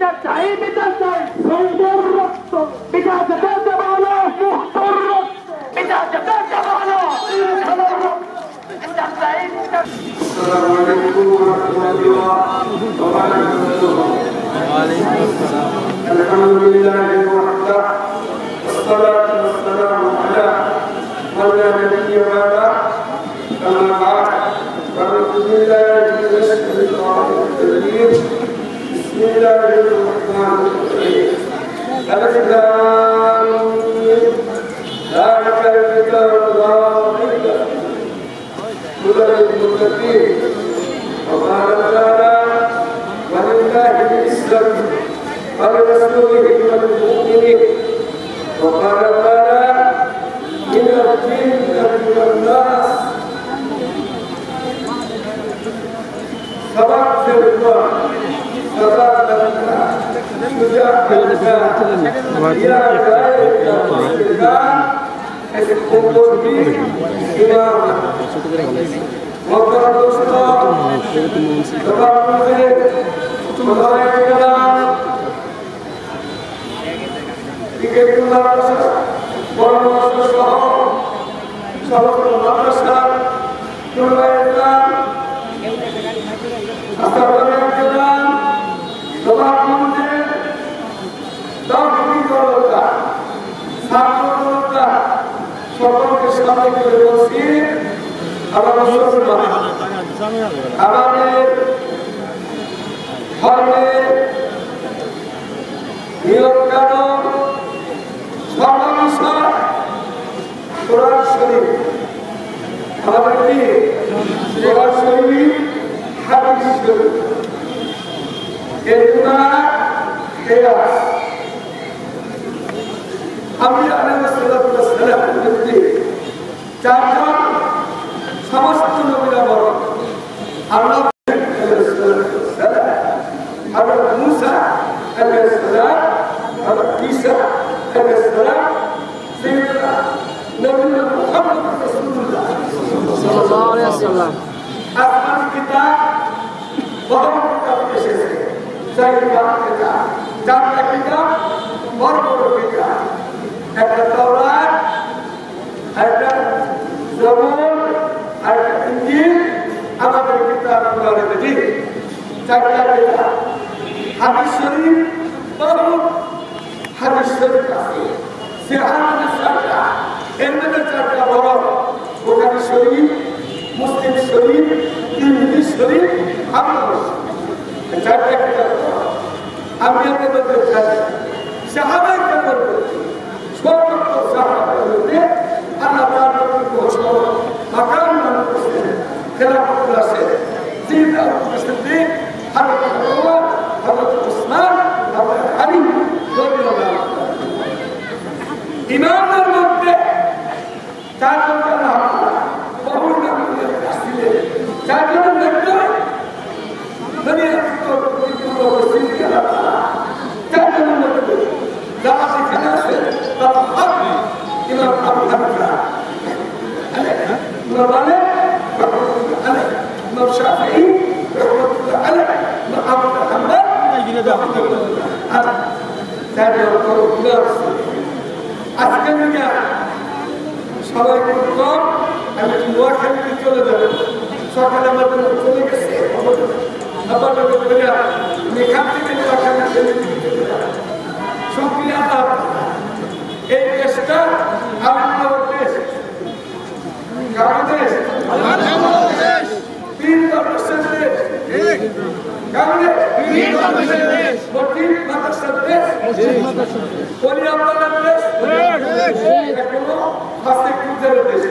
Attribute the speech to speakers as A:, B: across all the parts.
A: বিচার চাই সৈন্যের রক্ত বিচার যেতে বলো মুক্তর রক্ত বিচার যেতে বলো খালার রক্ত বিচার চাই বিচার।
B: আসসালামু আলাইকুম ওয়া রাহমাতুল্লাহি ওয়া বারাকাতুহু। ওয়ালাইকুম আসসালাম। আলহামদুলিল্লাহি ওয়াহদাহু ওয়াসসালাতু ওয়াসসালামু আলা মান লা নাবিয়্যা বা'দা আম্মা বা'দ ফাআউযু বিল্লাহি মিনাশ শাইতানির রাজীম বিসমিল্লাহির রাহমানির রাহিম আলিফ লাম মীম যালিকাল কিতাবু লা রাইবা هدى للمتقين وقال تعالى ولله العزة ولرسوله وللمؤمنين وقال تعالى من الجنة والناس صبرت الله صبرت الله شجاعة الله يا ذلك الإسلام সকলকে সামনে করে বলছি আমাদের ধর্মে নিয়ম কানুন সর্বানুসার কোরআন শরীফ আমাদের কি কোরআন শরীফ হাদিস শরীফ এগুলা কিয়াস আমি চারজন সমস্ত নবীরা বড় আল্লাহ হযরত মুসা আলাইহিস সালাম হযরত ঈসা আলাইহিস সালাম সাইয়্যিদুনা নবী মুহাম্মদ রাসূলুল্লাহ সাল্লাল্লাহু আলাইহি ওয়াসাল্লাম আসমান কিতাব বড় কিতাব এসেছে চারটা কিতাব চারটা কিতাব বড় বড় কিতাব একটা তাওরাত একটা জবুর আর একটা ইনজিল আমাদের কিতাব কোরআনে মাজিদ চারটা কিতাব হাদিস শরীফ বহু হাদিস শরীফ আছে সিহাহ চারটা এর মধ্যে চারটা বড় বুখারী শরীফ মুসলিম শরীফ তিরমিজি শরীফ আবু চারটা কিতাব আমি আপনাদের মধ্যে সাহাবায়ে কেরামের সমস্ত সাহাবায়ে আল্লাহ তাআলা ঘোষণা মাকাম নাম করেছেন খেলাফত আছে জিদা সিদ্দিক হযরত ওমর হযরত উসমান হযরত আলী রাদিয়াল্লাহু আনহু ইমামদের মধ্যে চারজন আল্লাহ বহু নাম দিয়েছিলেন চারজনের মধ্যে দুনিয়ার তো পুরো সিদ্ধি আল্লাহ চারজনের মধ্যে যারা সেখানে আছে তারা হক ইমাম আবু হানিফা ইমাম মালিক রাহমাতুল্লাহ আলাইহি ইমাম শাফিঈ রাহমাতুল্লাহ আলাইহি ইমাম আহমদ হাম্বল আজকে নিয়ে সবাই কম আমি নোয়াখালীতে চলে যাবো সকালে আমাদের চলে গেছে আবার এখান থেকে নোয়াখালী চলে যাবো শুকরিয়া এই দেশটা আমার দেশ কার দেশ বাংলাদেশ তিন মাদ্রাসার দেশ কারণে তিন মাদ্রাসার দেশ তিন মাদ্রাসার দেশ ওলি আল্লাহর দেশ এখনো ফাসে কুদের দেশ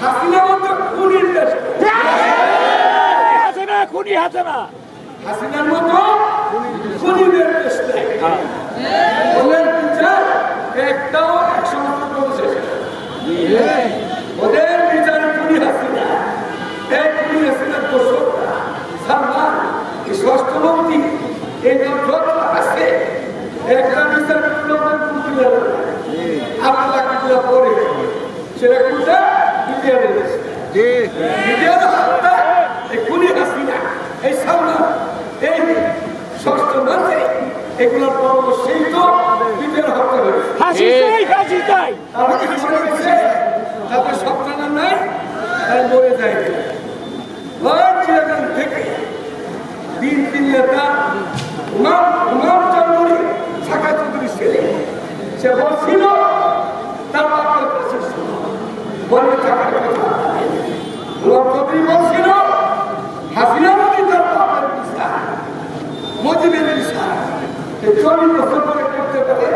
B: হাসিনা মতো খুনির দেশ হাসিনা খুনি হাসিনা হাসিনার মতো খুনিদের দেশ ওদের বিচার একটাও 100% বলছে ওদের বিচার খুনি হাসিনা এক খুনি হাসিনার দোষর সালমান এই ষষ্ঠ মন্ত্রী এই যত আছে একটা বিচার করলে খুঁজে আপনারা কিগুলা পড়ে সেটা খুঁজে ইন্ডিয়ানের দেশ ইন্ডিয়ার হাতটা এই খুনি হাসিনা এগুলোর পরামর্শেই তো বিপের হত্যা হয়েছে। তারা কি মনে হয়েছে তাদের সন্তান নাই, তাই মরে যায় থেকে বিএনপি নেতা উমাম চৌধুরী শাখা চৌধুরী ছেলে, সে বলছিল তার বাপের কাছে বলে থাকার কথা। উমাম চৌধুরী বলছিল হাসিনা নদী তার বাপের পিসা, মজিবের পিসা 40 বছর পরে করতে পারে,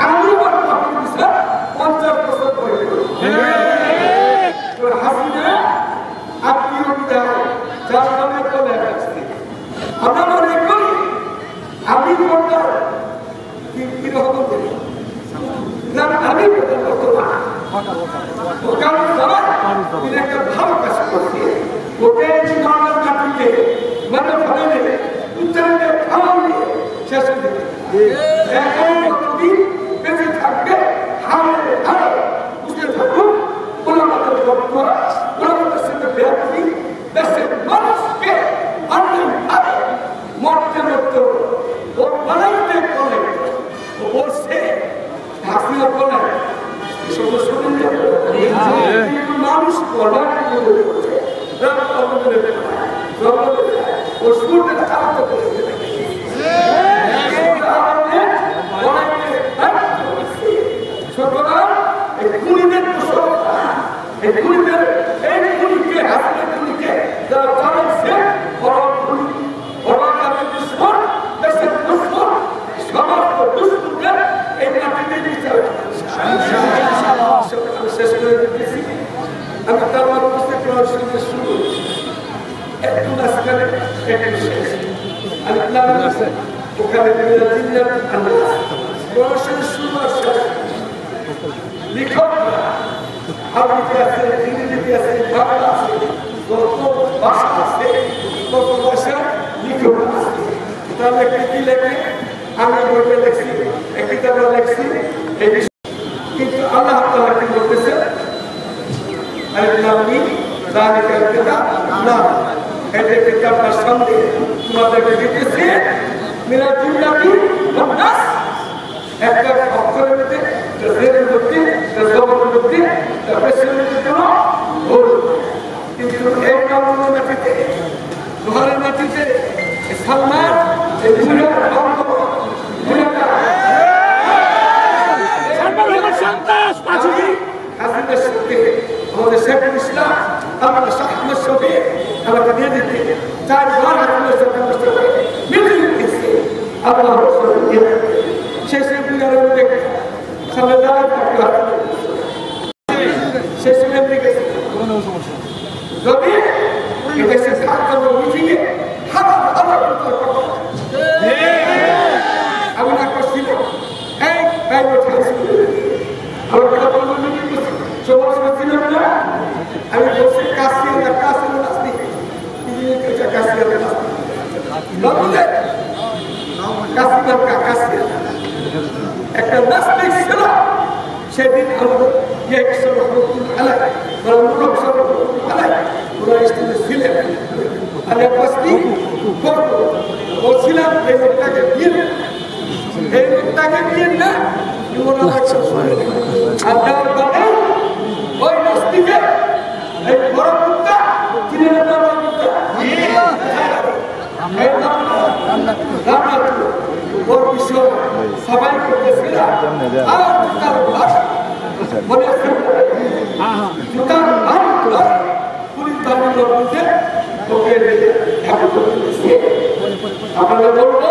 B: আমি আমার বাপের পিসা 50 বছর পরে হাসিনা আত্মীয় বিধায় যার নামে চলে আসছে। আমরা মনে করি আমি করতাম কিরকম করি না, আমি কারণ তিনি একটা ভালো কাজ করছে, ওকে মানব জাতিতে মানব ভাবে উচ্চারণে খাওয়ালে শেষ হয়ে যাবে। এখন কতদিন বেঁচে থাকবে হারে হারে বুঝতে থাকুন। ওনাদের গল্প ওনাদের সাথে ব্যাপী দেশের মানুষকে অন্যভাবে মরতে মরতে ও বানাইতে বলে ও বলছে হাসিনা বলে মানুষ বলার ও সুরটা চালাতে বলেছে সুতরাং এই খুনিদের এই খুনিদের এই খুনিকে হাসিনা খুনিকে যারা চালাচ্ছে শেষ করে দিতেছি। আমি তার অবস্থা সঙ্গে শুরু একটু মাঝখানে একটু শেষ ওখানে শুরু আর শেষ লিখকরা আরবিতে আছে, ইংরেজিতে আছে, বাংলা আছে, যত ভাষা আছে তত ভাষা লিখক আছে। তাহলে কি লেখে আমি বইটা লেখছি, একটি আমরা লেখছি এই বিষয়। কিন্তু আল্লাহ তাআলা কি বলতেছে আল্লাহি যালিকাল কিতাব না, এই কিতাবটা সামনে তোমাদেরকে দিতেছি মিনাল জিন্নাতি ওয়ান নাস, একটা অক্ষরের মধ্যে জেরের মধ্যে জবরের মধ্যে পেশের মধ্যে কোনো ভুল। কিন্তু এই কারণের মাটিতে লোহারের মাটিতে সালমান এই দুনিয়ার অঙ্গ আমাদের শেখুল ইসলাম আমাদের শাহমুদ শফি আমাকে দিয়ে দিতে 4 বার মিটিং দিচ্ছে। আল্লাহ শেষে দুনিয়ার মধ্যে সামনে দাঁড়াতে থাকতে শেষে মেমরি গেছে যদি এদেশে থাকতে মিটিংয়ে আমি না করছিল এই আমার কথা বলবো সমাজ করছিলাম না, আমি বলছি কাশিয়ার নাস্তিক কাশিয়ার নাস্তিক একটা নাস্তিক ছিল সেদিন আমাদের ছিলেন বলছিলাম এই লোকটাকে বিয়ে না ওই নাস্তিকে এই বড় মুক্তা চিনে ওর বিষয় সবাই করতেছিল আর তার মনে পুলিশ বাহিনীর মধ্যে আপনারা বলবো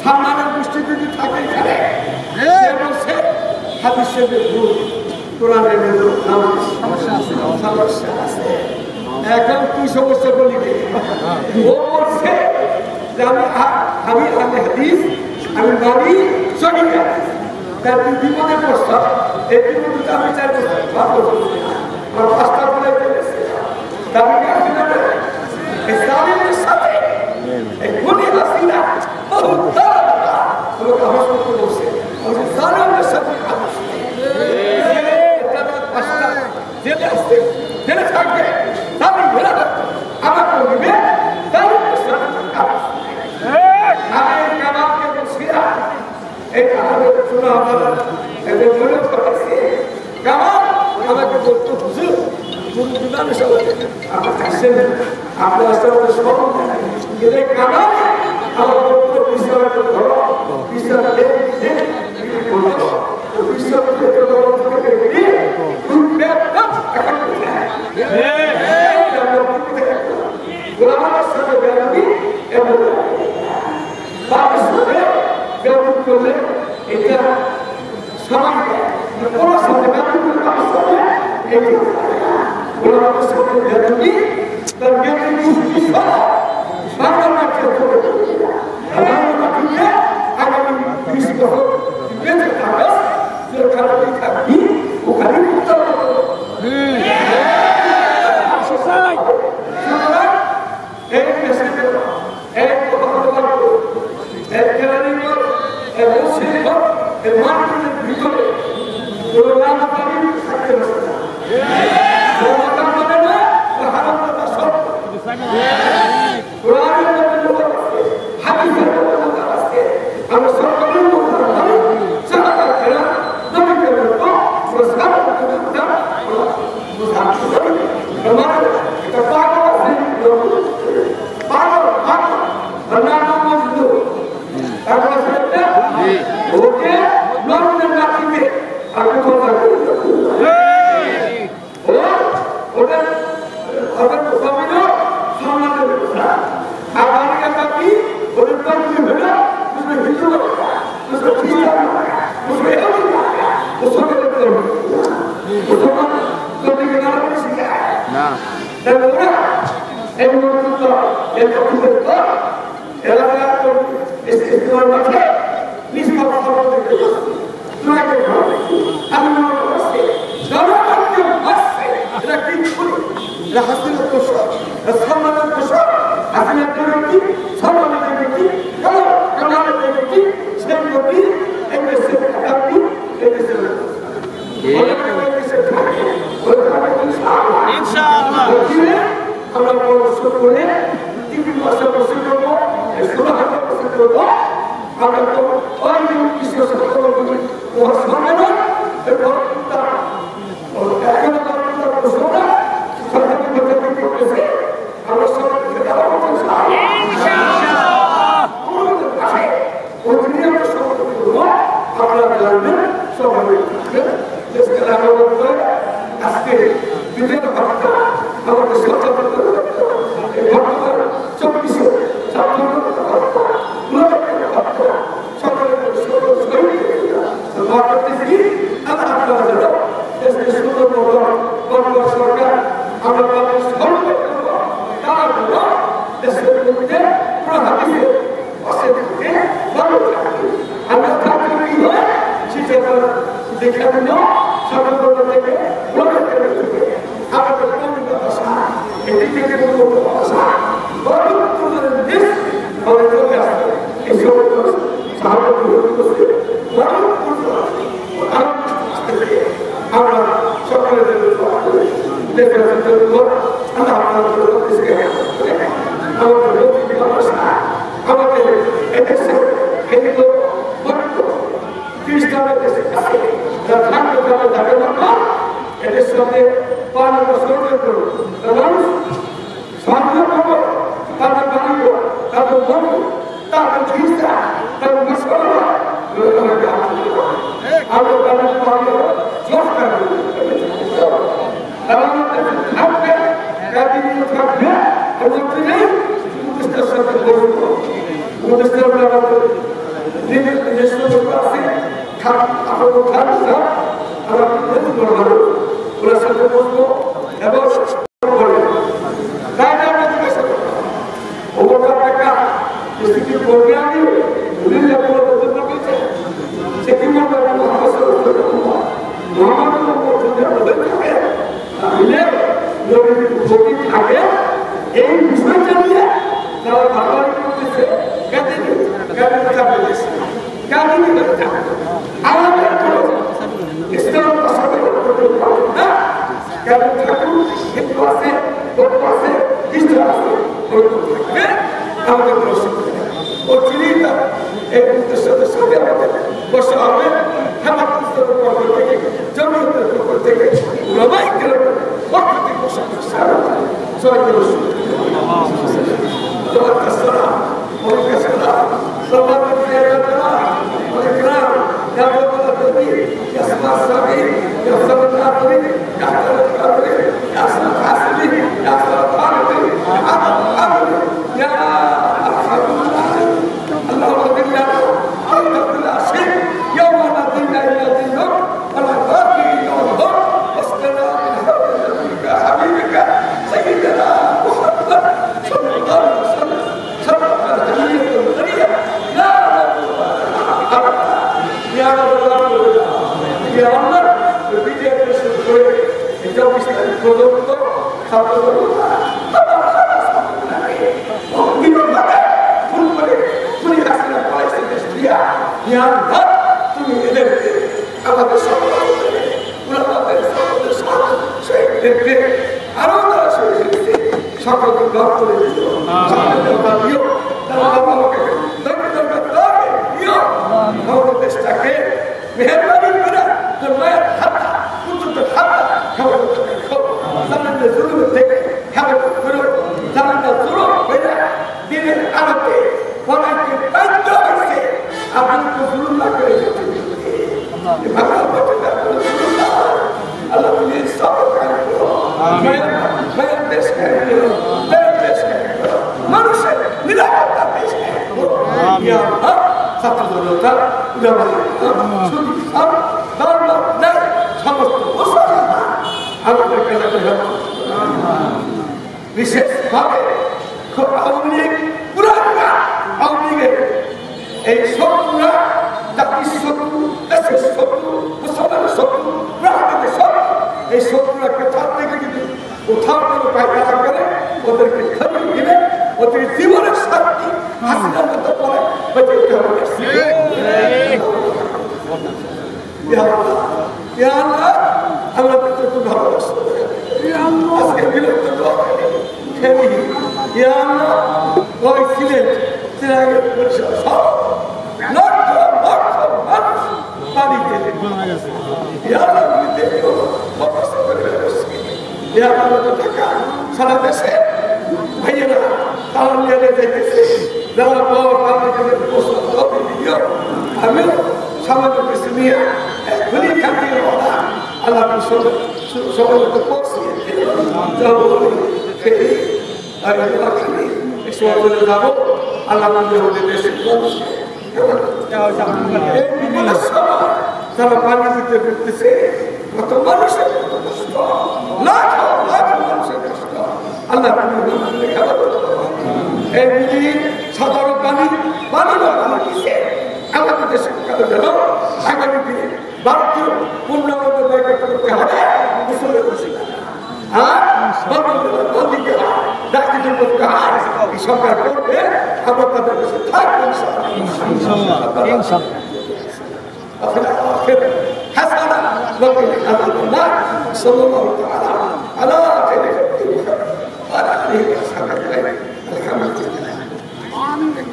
B: সালমানের গোষ্ঠী যদি থাকে এখানে সে হাদিসের ভুল কোরআনের সমস্যা আছে। এখন কি সমস্যা বলি ও বলছে যে আমি হাদিস আমি মানি সঠিক তার বিপদে পড়তাম এই বিপদে আমি 4 বছর আমার 5টা বলে ফেলেছে ইসলামের সাথে এই খুনি হাসিনা বহুত আমাকে আবাস করতে বলছে ইসলামের সাথে জেলে আসতে জেলে থাকবে তাহলে মেরা আমার করবে তাহলে আমি কামালকে বলছিলাম মনে করেছে কারণ আমাকে বলতো হুজুর গুরু বিমানের সবাই আমার কাছে আপনার সাথে স্মরণ কিন্তু কারণ আমার বলতো বিশ্বাস ধরো বিশ্বাস
A: एक दूसरे के साथ बस हमें हम